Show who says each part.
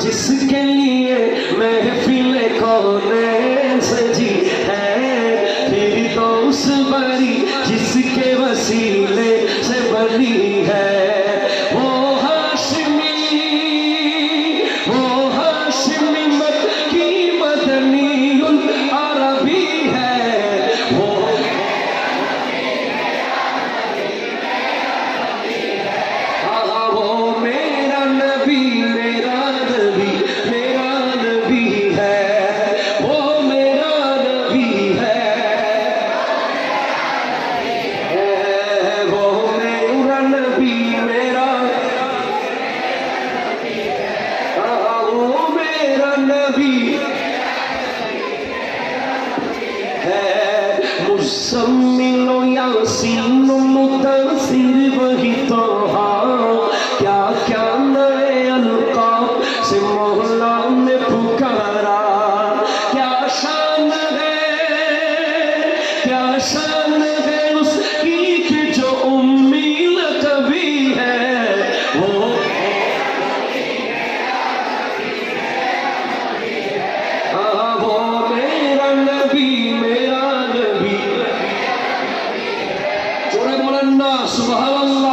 Speaker 1: जिसके लिए महफिल कौने सजी है, फिर तो उस बरी जिसके वसीले से बनी है। वो हाशिमी मक्की मदनीउल अरबी है। वो मेरा नबी मेरा नबी मेरा नबी है। वो मेरा नबी है। वो मेरा नबी मेरा, वो मेरा नबी है। मुज़म्मिलो यासीन मुदस्सिर वही तो क्या क्या नए अलकाब से मौला ने पुकारा। क्या शान है उसकी कि जो उम्मी लक़बी है। वो मेरा नबी मेरा नबी। जोरे बोलें ना सुभान अल्लाह।